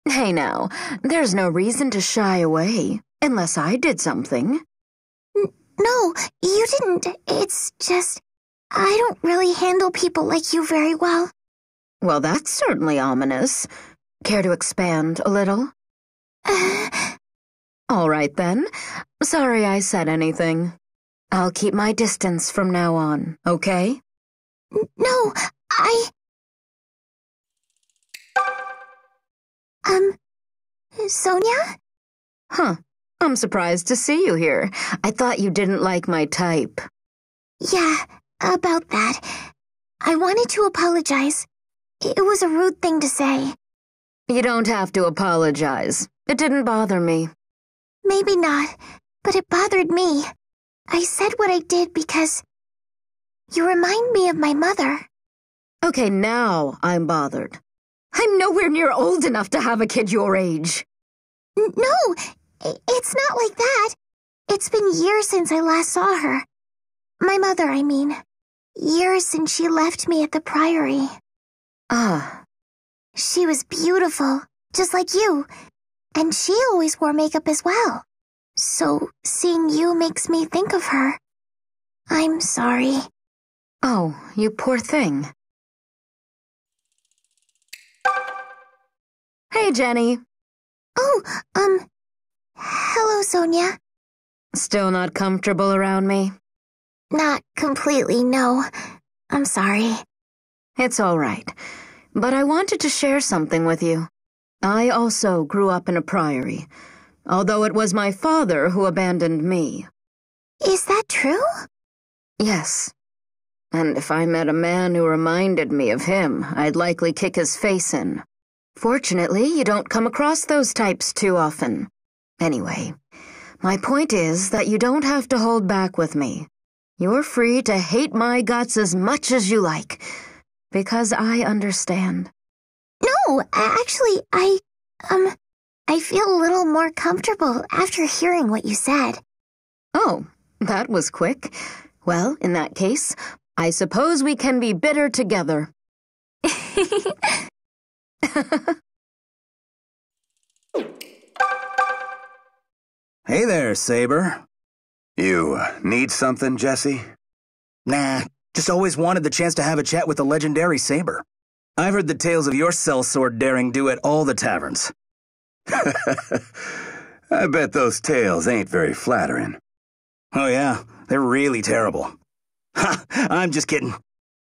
Hey now, there's no reason to shy away, unless I did something. No, you didn't. It's just, I don't really handle people like you very well. Well, that's certainly ominous. Care to expand a little? All right, then. Sorry I said anything. I'll keep my distance from now on, okay? No, Sonya? Huh. I'm surprised to see you here. I thought you didn't like my type. Yeah, about that. I wanted to apologize. It was a rude thing to say. You don't have to apologize. It didn't bother me. Maybe not, but it bothered me. I said what I did because you remind me of my mother. Okay, now I'm bothered. I'm nowhere near old enough to have a kid your age. No, it's not like that. It's been years since I last saw her. My mother, I mean. Years since she left me at the priory. Ah. She was beautiful, just like you. And she always wore makeup as well. So seeing you makes me think of her. I'm sorry. Oh, you poor thing. Hey, Genny. Oh, hello, Sonya. Still not comfortable around me? Not completely, no. I'm sorry. It's all right. But I wanted to share something with you. I also grew up in a priory, although it was my father who abandoned me. Is that true? Yes. And if I met a man who reminded me of him, I'd likely kick his face in. Fortunately, you don't come across those types too often. Anyway, my point is that you don't have to hold back with me. You're free to hate my guts as much as you like, because I understand. No, actually, I feel a little more comfortable after hearing what you said. Oh, that was quick. Well, in that case, I suppose we can be bitter together. Hey there, Saber. You need something, Jesse? Nah, just always wanted the chance to have a chat with the legendary Saber. I've heard the tales of your sellsword daring do at all the taverns. I bet those tales ain't very flattering. Oh yeah, they're really terrible. Ha, I'm just kidding.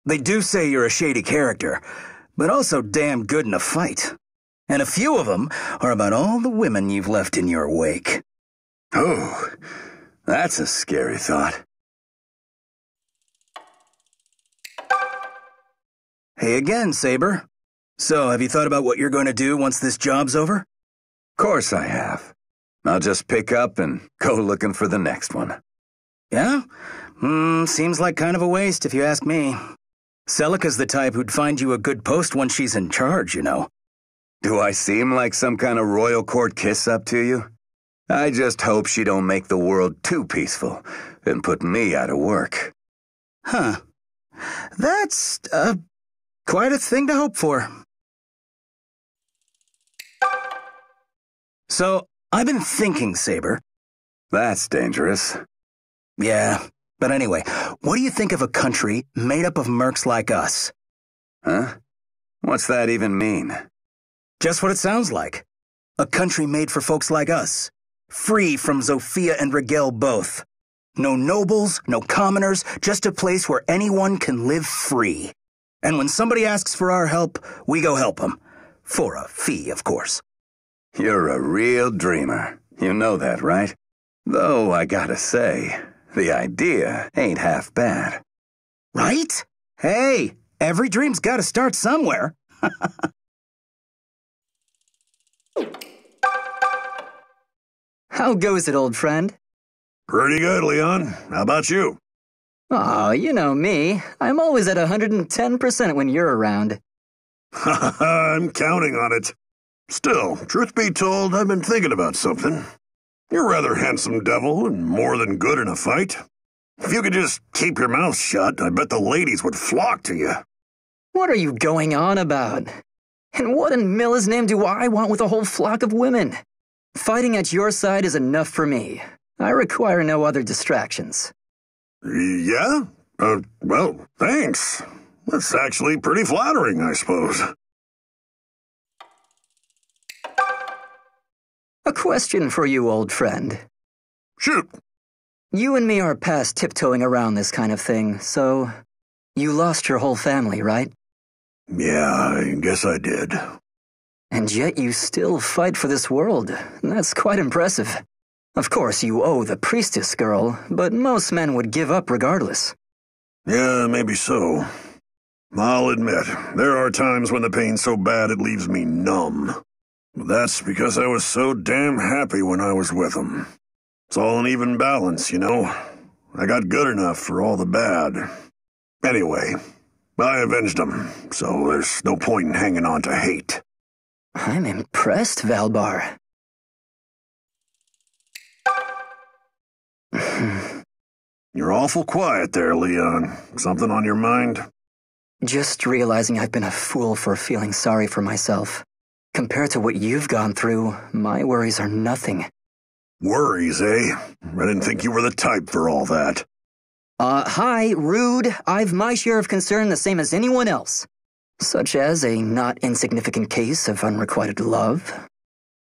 They do say you're a shady character, but also damn good in a fight. And a few of them are about all the women you've left in your wake. Oh, that's a scary thought. Hey again, Saber. So, have you thought about what you're going to do once this job's over? Course I have. I'll just pick up and go looking for the next one. Yeah? Seems like kind of a waste if you ask me. Celica's the type who'd find you a good post when she's in charge, you know. Do I seem like some kind of royal court kiss-up to you? I just hope she don't make the world too peaceful and put me out of work. Huh. That's, quite a thing to hope for. So, I've been thinking, Saber. That's dangerous. Yeah, but anyway, what do you think of a country made up of mercs like us? Huh? What's that even mean? Just what it sounds like. A country made for folks like us. Free from Zofia and Rigel both. No nobles, no commoners, just a place where anyone can live free. And when somebody asks for our help, we go help them. For a fee, of course. You're a real dreamer. You know that, right? Though I gotta say, the idea ain't half bad. Right? Hey, every dream's gotta start somewhere. How goes it, old friend? Pretty good, Leon. How about you? Aw, you know me. I'm always at 110% when you're around. I'm counting on it. Still, truth be told, I've been thinking about something. You're a rather handsome devil and more than good in a fight. If you could just keep your mouth shut, I bet the ladies would flock to you. What are you going on about? And what in Milla's name do I want with a whole flock of women? Fighting at your side is enough for me. I require no other distractions. Yeah? Well, thanks. That's actually pretty flattering, I suppose. A question for you, old friend. Shoot. You and me are past tiptoeing around this kind of thing, so you lost your whole family, right? Yeah, I guess I did. And yet you still fight for this world. That's quite impressive. Of course, you owe the priestess girl, but most men would give up regardless. Yeah, maybe so. I'll admit, there are times when the pain's so bad it leaves me numb. But that's because I was so damn happy when I was with him. It's all an even balance, you know? I got good enough for all the bad. Anyway, I avenged him, so there's no point in hanging on to hate. I'm impressed, Valbar. You're awful quiet there, Leon. Something on your mind? Just realizing I've been a fool for feeling sorry for myself. Compared to what you've gone through, my worries are nothing. Worries, eh? I didn't think you were the type for all that. Hi, rude. I've my share of concern the same as anyone else. Such as a not insignificant case of unrequited love.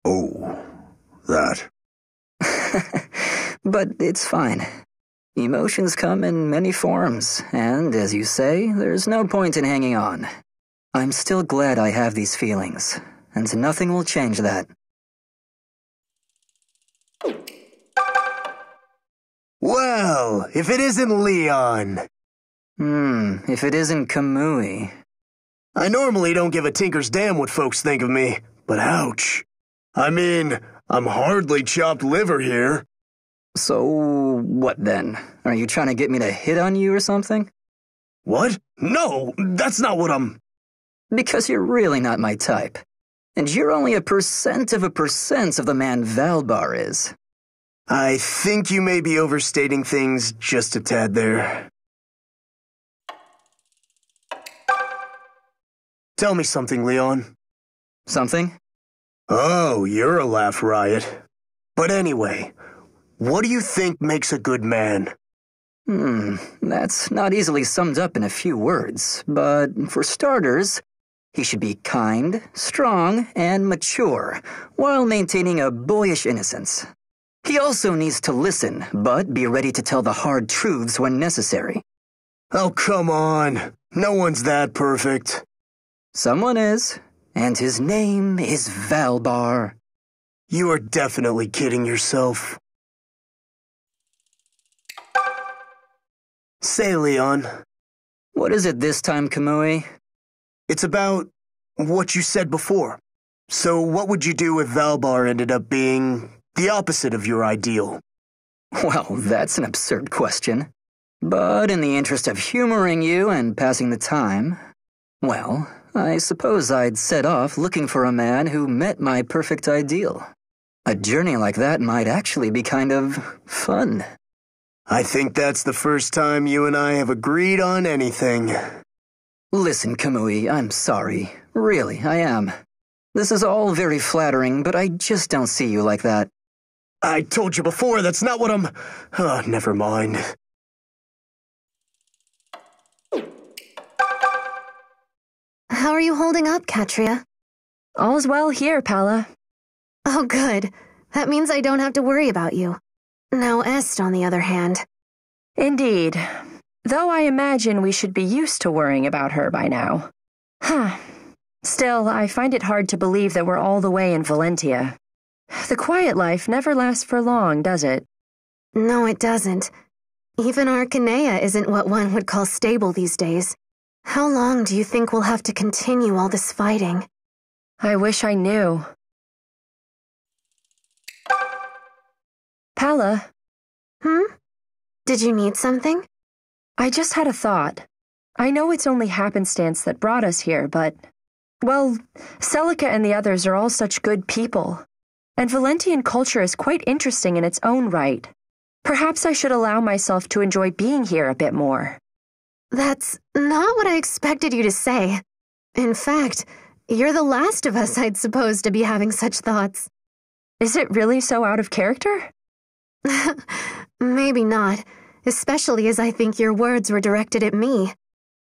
Oh, that. But it's fine. Emotions come in many forms, and as you say, there's no point in hanging on. I'm still glad I have these feelings, and nothing will change that. Well, if it isn't Leon. If it isn't Kamui. I normally don't give a tinker's damn what folks think of me, but ouch. I mean, I'm hardly chopped liver here. So, what then? Are you trying to get me to hit on you or something? What? No, that's not what I'm... Because you're really not my type. And you're only 1% of the man Valbar is. I think you may be overstating things just a tad there. Tell me something, Leon. Something? Oh, you're a laugh riot. But anyway, what do you think makes a good man? That's not easily summed up in a few words, but for starters, he should be kind, strong, and mature, while maintaining a boyish innocence. He also needs to listen, but be ready to tell the hard truths when necessary. Oh, come on. No one's that perfect. Someone is, and his name is Valbar. You are definitely kidding yourself. Say, Leon. What is it this time, Kamui? It's about what you said before. So what would you do if Valbar ended up being the opposite of your ideal? Well, that's an absurd question. But in the interest of humoring you and passing the time, well, I suppose I'd set off looking for a man who met my perfect ideal. A journey like that might actually be kind of fun. I think that's the first time you and I have agreed on anything. Listen, Kamui, I'm sorry. Really, I am. This is all very flattering, but I just don't see you like that. I told you before, that's not what I'm... Oh, never mind. How are you holding up, Catria? All's well here, Palla. Oh, good. That means I don't have to worry about you. Now Est, on the other hand. Indeed. Though I imagine we should be used to worrying about her by now. Still, I find it hard to believe that we're all the way in Valentia. The quiet life never lasts for long, does it? No, it doesn't. Even Arcanea isn't what one would call stable these days. How long do you think we'll have to continue all this fighting? I wish I knew. Palla? Did you need something? I just had a thought. I know it's only happenstance that brought us here, but... Well, Celica and the others are all such good people. And Valentian culture is quite interesting in its own right. Perhaps I should allow myself to enjoy being here a bit more. That's not what I expected you to say. In fact, you're the last of us I'd supposed to be having such thoughts. Is it really so out of character? Maybe not, especially as I think your words were directed at me.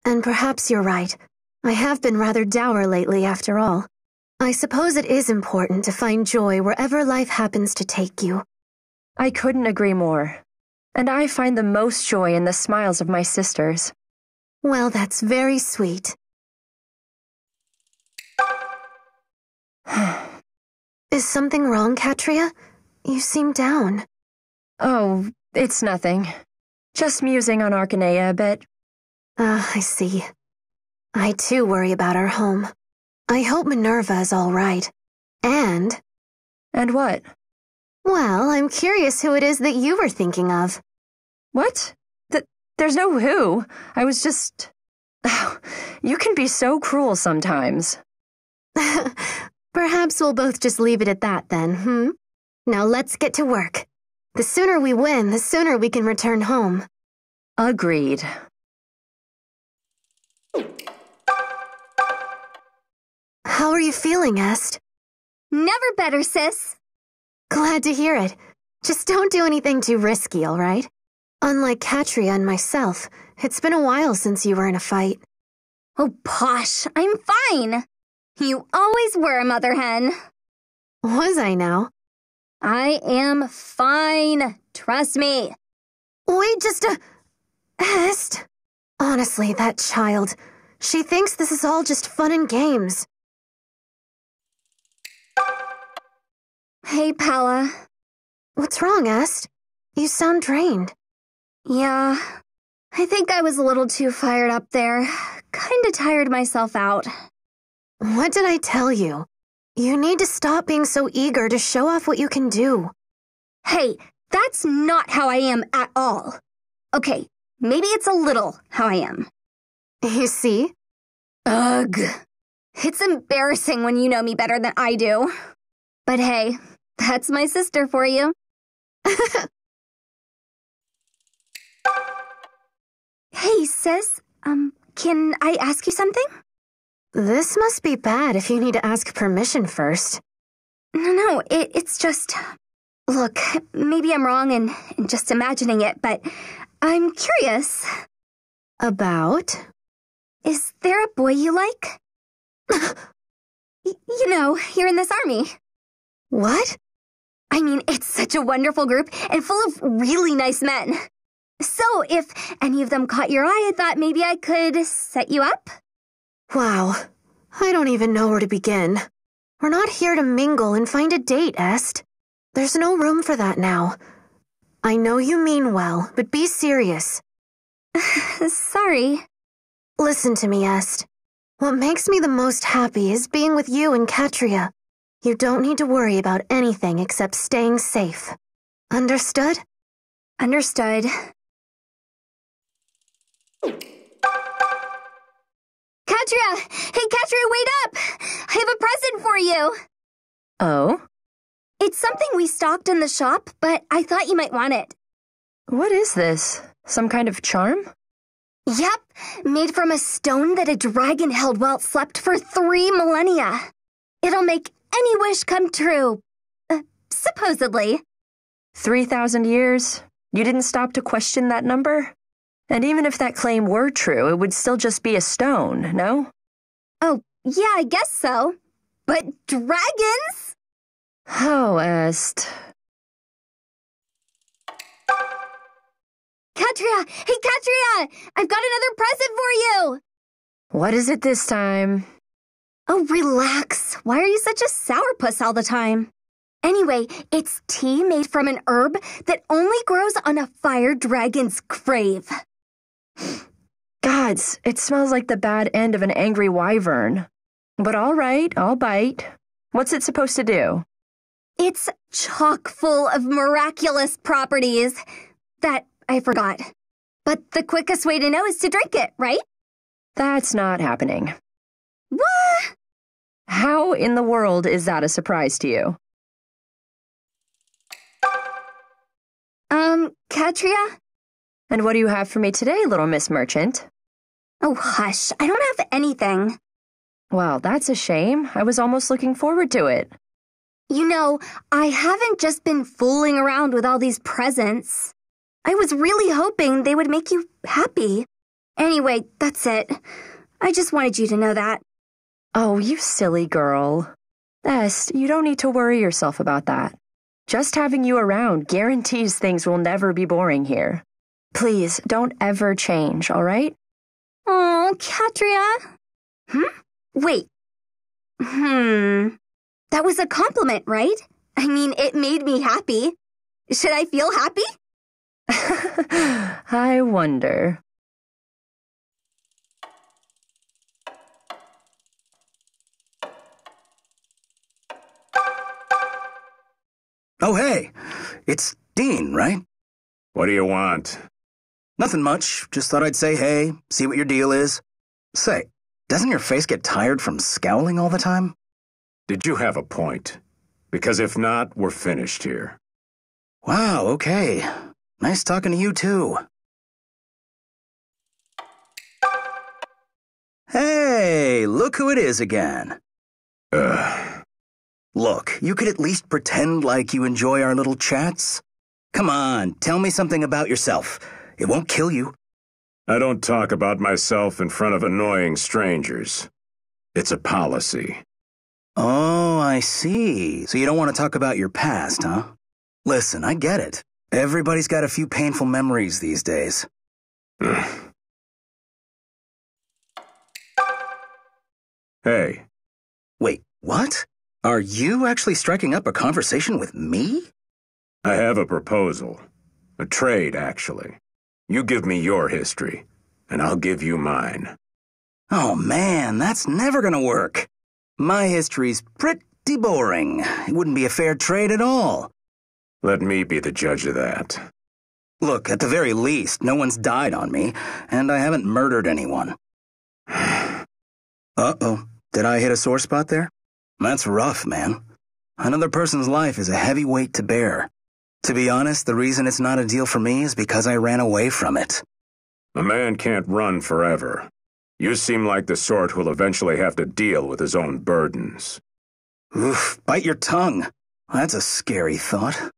And perhaps you're right. I have been rather dour lately, after all. I suppose it is important to find joy wherever life happens to take you. I couldn't agree more. And I find the most joy in the smiles of my sisters. Well, that's very sweet. Is something wrong, Catria? You seem down. Oh, it's nothing. Just musing on Arcanea a bit. I see. I too worry about our home. I hope Minerva is all right. And... And what? Well, I'm curious who it is that you were thinking of. What? There's no who. I was just... Oh, you can be so cruel sometimes. Perhaps we'll both just leave it at that then, Now let's get to work. The sooner we win, the sooner we can return home. Agreed. How are you feeling, Est? Never better, sis. Glad to hear it. Just don't do anything too risky, all right? Unlike Catria and myself, it's been a while since you were in a fight. Oh, posh, I'm fine. You always were, Mother Hen. Was I now? I am fine. Trust me. Wait Est. Honestly, that child. She thinks this is all just fun and games. Hey, Palla. What's wrong, Est? You sound drained. Yeah, I think I was a little too fired up there. Kinda tired myself out. What did I tell you? You need to stop being so eager to show off what you can do. Hey, that's not how I am at all. Okay, maybe it's a little how I am. You see? Ugh. It's embarrassing when you know me better than I do. But hey, that's my sister for you. Hey, sis, can I ask you something? This must be bad if you need to ask permission first. No, it's just... Look, maybe I'm wrong and just imagining it, but I'm curious. About? Is there a boy you like? You know, you're in this army. What? I mean, it's such a wonderful group and full of really nice men. So, if any of them caught your eye, I thought maybe I could set you up? Wow, I don't even know where to begin. We're not here to mingle and find a date, Est. There's no room for that now. I know you mean well, but be serious. Sorry. Listen to me, Est. What makes me the most happy is being with you and Catria. You don't need to worry about anything except staying safe. Understood? Understood. Catria! Hey, Catria, wait up! I have a present for you! Oh? It's something we stocked in the shop, but I thought you might want it. What is this? Some kind of charm? Yep, made from a stone that a dragon held while it slept for 3 millennia. It'll make any wish come true. Supposedly. 3,000 years? You didn't stop to question that number? And even if that claim were true, it would still just be a stone, no? Oh, yeah, I guess so. But dragons? Oh, Est. Catria! Hey, Catria! I've got another present for you! What is it this time? Oh, relax. Why are you such a sourpuss all the time? Anyway, it's tea made from an herb that only grows on a fire dragon's grave. Gods, it smells like the bad end of an angry wyvern. But all right, I'll bite. What's it supposed to do? It's chock full of miraculous properties that I forgot. But the quickest way to know is to drink it, right? That's not happening. What? How in the world is that a surprise to you? Catria? And what do you have for me today, little Miss Merchant? Oh, hush. I don't have anything. Well, that's a shame. I was almost looking forward to it. You know, I haven't just been fooling around with all these presents. I was really hoping they would make you happy. Anyway, that's it. I just wanted you to know that. Oh, you silly girl. Est, you don't need to worry yourself about that. Just having you around guarantees things will never be boring here. Please, don't ever change, all right? Oh, Catria. Wait. That was a compliment, right? I mean, it made me happy. Should I feel happy? I wonder. Oh, hey, it's Dean, right? What do you want? Nothing much. Just thought I'd say hey, see what your deal is. Say, doesn't your face get tired from scowling all the time? Did you have a point? Because if not, we're finished here. Wow, okay. Nice talking to you, too. Hey, look who it is again. Look, you could at least pretend like you enjoy our little chats. Come on, tell me something about yourself. It won't kill you. I don't talk about myself in front of annoying strangers. It's a policy. Oh, I see. So you don't want to talk about your past, huh? Listen, I get it. Everybody's got a few painful memories these days. Hey. Wait, what? Are you actually striking up a conversation with me? I have a proposal. A trade, actually. You give me your history, and I'll give you mine. Oh man, that's never gonna work. My history's pretty boring. It wouldn't be a fair trade at all. Let me be the judge of that. Look, at the very least, no one's died on me, and I haven't murdered anyone. Uh-oh. Did I hit a sore spot there? That's rough, man. Another person's life is a heavy weight to bear. To be honest, the reason it's not a deal for me is because I ran away from it. A man can't run forever. You seem like the sort who'll eventually have to deal with his own burdens. Oof, bite your tongue. That's a scary thought.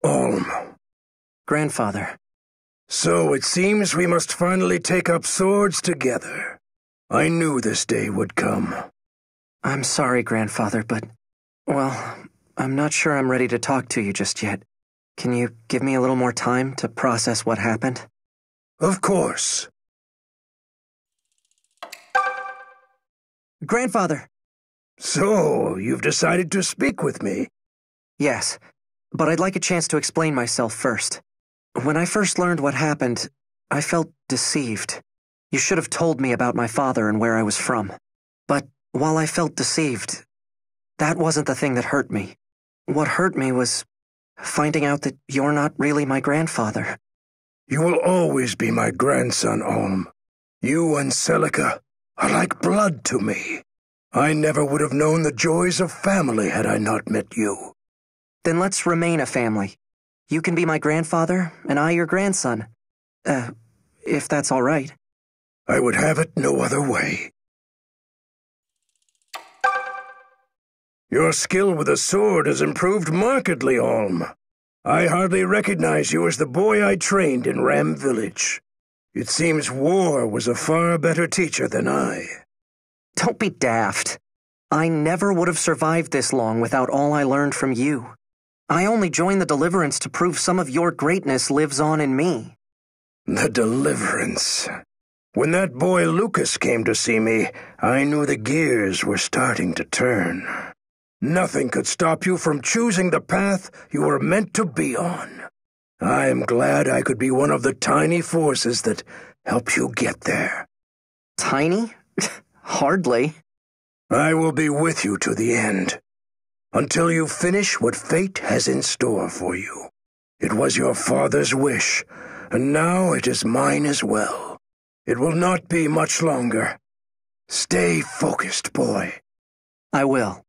Alm. Grandfather. So it seems we must finally take up swords together. I knew this day would come. I'm sorry, Grandfather, but, well, I'm not sure I'm ready to talk to you just yet. Can you give me a little more time to process what happened? Of course. Grandfather! So, you've decided to speak with me? Yes, but I'd like a chance to explain myself first. When I first learned what happened, I felt deceived. You should have told me about my father and where I was from. But while I felt deceived, that wasn't the thing that hurt me. What hurt me was finding out that you're not really my grandfather. You will always be my grandson, Alm. You and Celica are like blood to me. I never would have known the joys of family had I not met you. Then let's remain a family. You can be my grandfather, and I your grandson. If that's all right. I would have it no other way. Your skill with a sword has improved markedly, Alm. I hardly recognize you as the boy I trained in Ram Village. It seems war was a far better teacher than I. Don't be daft. I never would have survived this long without all I learned from you. I only joined the Deliverance to prove some of your greatness lives on in me. The Deliverance. When that boy Lucas came to see me, I knew the gears were starting to turn. Nothing could stop you from choosing the path you were meant to be on. I am glad I could be one of the tiny forces that helped you get there. Tiny? Hardly. I will be with you to the end, until you finish what fate has in store for you. It was your father's wish, and now it is mine as well. It will not be much longer. Stay focused, boy. I will.